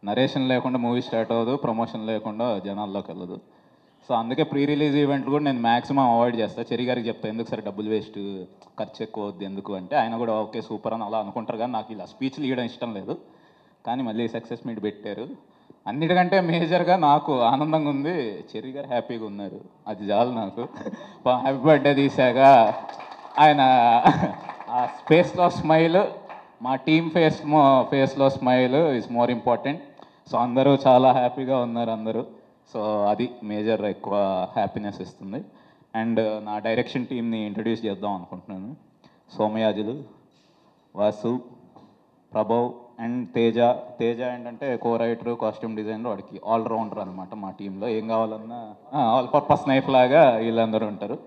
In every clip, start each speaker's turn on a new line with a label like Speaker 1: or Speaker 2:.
Speaker 1: Narration లేకుండా movie start అవ్వదు, promotion లేకుండా జనాల్లోకి వెళ్ళదు. సో అందుకే ప్రీ రిలీజ్ ఈవెంట్లు కూడా నేను మ్యాక్సిమం అవాయిడ్ చేస్తాను. చెరి గారికి చెప్తాను, ఎందుకు సరే డబ్బులు వేస్ట్, ఖర్చు ఎక్కువ అవుద్ది ఎందుకు అంటే, ఆయన కూడా ఓకే సూపర్ అని అలా అనుకుంటారు. కానీ నాకు ఇలా స్పీచ్లు ఇవ్వడం ఇష్టం లేదు. కానీ మళ్ళీ సక్సెస్ మీట్ పెట్టారు. అన్నిటికంటే మేజర్గా నాకు ఆనందంగా ఉంది, చెరి గారు హ్యాపీగా ఉన్నారు, అది చాలు నాకు. హ్యాపీ బర్త్డే తీసాక ఆయన ఆ ఫేస్లో స్మైల్, మా టీమ్ ఫేస్లో smile is more important. So అందరూ చాలా హ్యాపీగా ఉన్నారు అందరూ. సో అది మేజర్ ఎక్కువ హ్యాపీనెస్ ఇస్తుంది. అండ్ నా డైరెక్షన్ టీమ్ని ఇంట్రడ్యూస్ చేద్దాం అనుకుంటున్నాను. సోమయాజులు, వాసు, ప్రభవ్ అండ్ తేజ. తేజ ఏంటంటే కో రైటర్, కాస్ట్యూమ్ డిజైనర్, వాడికి ఆల్రౌండర్ అనమాట. మా టీంలో ఏం కావాలన్నా ఆల్ పర్పస్ నైఫ్ లాగా వీళ్ళందరూ ఉంటారు.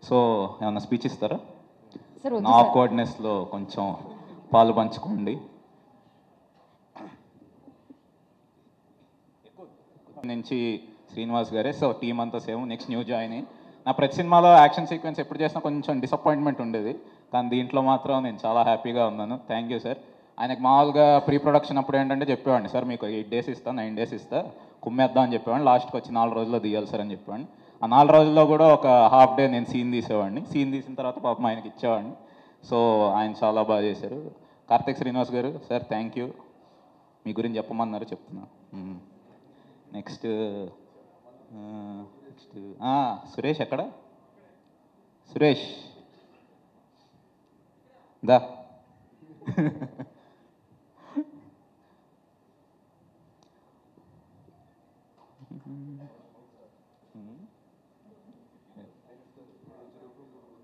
Speaker 1: సో ఏమన్నా స్పీచ్ ఇస్తారా? నా ఆక్వర్డ్నెస్లో కొంచెం పాలు పంచుకోండి. నుంచి శ్రీనివాస్ గారే. సో టీం అంతా సేమ్, నెక్స్ట్ న్యూ జాయిన్. నా ప్రతి సినిమాలో యాక్షన్ సీక్వెన్స్ ఎప్పుడు చేసినా కొంచెం డిసప్పాయింట్మెంట్ ఉండేది, కానీ దీంట్లో మాత్రం నేను చాలా హ్యాపీగా ఉన్నాను. Thank you sir. ఆయనకు మామూలుగా ప్రీ ప్రొడక్షన్ అప్పుడు ఏంటంటే చెప్పేవాడిని, సార్ మీకు 8 days ఇస్తా, 9 days ఇస్తా, కుమ్మేద్దాం అని చెప్పేవాడిని. లాస్ట్కి వచ్చి 4 రోజుల్లో తీయాలి సార్ అని చెప్పేవాడిని. ఆ 4 రోజుల్లో కూడా ఒక హాఫ్ డే నేను సీన్ తీసేవాడిని. సీన్ తీసిన తర్వాత పాపం ఆయనకి ఇచ్చేవాడిని. సో ఆయన చాలా బాగా చేశారు. కార్తిక్ శ్రీనివాస్ గారు సార్ థ్యాంక్ యూ. మీ గురించి చెప్పమన్నారు, చెప్తున్నా. నెక్స్ట్ సురేష్ ఎక్కడ? సురేష్ దా.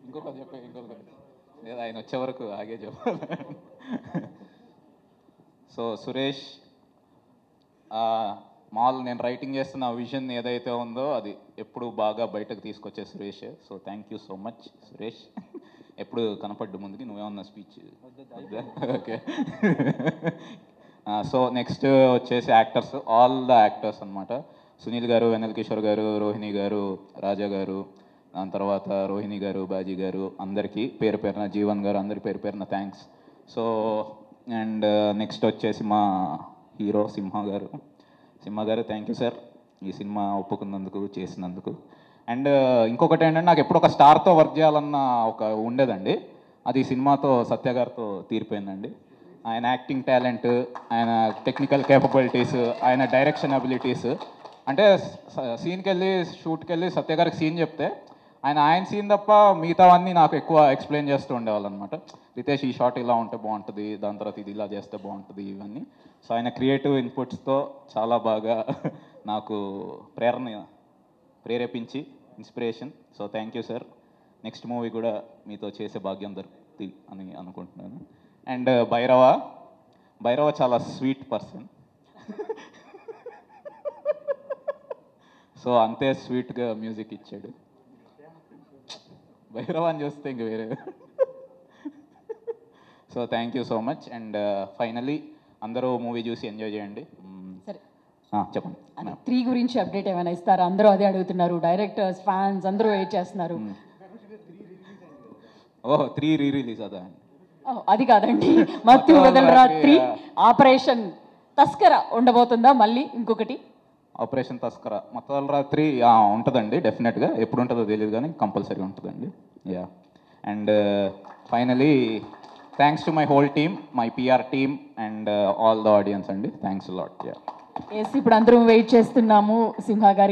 Speaker 1: ఇంకొక చెప్పే, ఇంకొక లేదా ఆయన వచ్చే వరకు ఆగే చెప్పాలి. సో సురేష్, మాల్ నేను రైటింగ్ చేస్తున్న విజన్ ఏదైతే ఉందో అది ఎప్పుడు బాగా బయటకు తీసుకొచ్చే Suresh. So thank you so much Suresh. ఎప్పుడు కనపడ్డు ముందుకి, నువ్వేమన్నా స్పీచ్? ఓకే. సో నెక్స్ట్ వచ్చేసి యాక్టర్స్, ఆల్ ద యాక్టర్స్ అనమాట. సునీల్ గారు, వెన్నెల కిషోర్ గారు, రోహిణి గారు, రాజా గారు, దాని తర్వాత రోహిణి గారు, బాజీ గారు, అందరికీ పేరు పేరున, జీవన్ గారు, అందరి పేరు పేరున థ్యాంక్స్. సో అండ్ నెక్స్ట్ వచ్చేసి మా హీరో సింహ గారు. సింహ గారు థ్యాంక్ యూ సార్, ఈ సినిమా ఒప్పుకున్నందుకు, చేసినందుకు. అండ్ ఇంకొకటి ఏంటంటే, నాకు ఎప్పుడు ఒక స్టార్తో వర్క్ చేయాలన్న ఒక ఉండేదండి. అది ఈ సినిమాతో సత్య గారితో తీరిపోయిందండి. ఆయన యాక్టింగ్ టాలెంట్, ఆయన టెక్నికల్ కేపబిలిటీస్, ఆయన డైరెక్షన్ అబిలిటీస్. అంటే సీన్కి వెళ్ళి, షూట్కి వెళ్ళి సత్య గారికి సీన్ చెప్తే ఆయన సీన్ తప్ప మిగతావన్నీ నాకు ఎక్కువ ఎక్స్ప్లెయిన్ చేస్తూ ఉండేవాళ్ళు అనమాట. రితేష్ ఈ షాట్ ఇలా ఉంటే బాగుంటుంది, దాని తర్వాత ఇది ఇలా చేస్తే బాగుంటుంది, ఇవన్నీ. సో ఆయన క్రియేటివ్ ఇన్పుట్స్తో చాలా బాగా నాకు ప్రేరేపించి inspiration. So thank you sir. Next movie కూడా మీతో చేసే భాగ్యం దొరుకుతుంది అని అనుకుంటున్నాను. అండ్ భైరవ చాలా స్వీట్ పర్సన్. సో అంతే స్వీట్గా మ్యూజిక్ ఇచ్చాడు. భైరవ అని చూస్తే ఇంక వేరే. So thank you so much. And finally అందరూ మూవీ చూసి ఎంజాయ్ చేయండి. చెప్పండి.
Speaker 2: 3 గురించి అప్డేట్ ఏమైనా ఇస్తారా? అందరూ అదే అడుగుతున్నారు, డైరెక్టర్స్, ఫ్యాన్స్ అందరూ వెయిట్ చేస్తున్నారు.
Speaker 1: 3 రీ-రిలీజ్ అదా?
Speaker 2: అది కాదండి, మత్తు వదలరా 3, ఆపరేషన్ తస్కర ఉండబోతుందా మళ్ళీ ఇంకొకటి?
Speaker 1: ఆపరేషన్ తస్కర, మత్తు వదలరా 3 ఉంటుందండి డెఫినెట్గా. ఎప్పుడు ఉంటుందో తెలియదు కానీ కంపల్సరీ ఉంటుందండి. Yeah. And finally thanks to my whole team, my PR team and all the audience అండి. Thanks lot. యా.
Speaker 2: ఇప్పుడు అందరం వెయిట్ చేస్తున్నాము సింహ గారి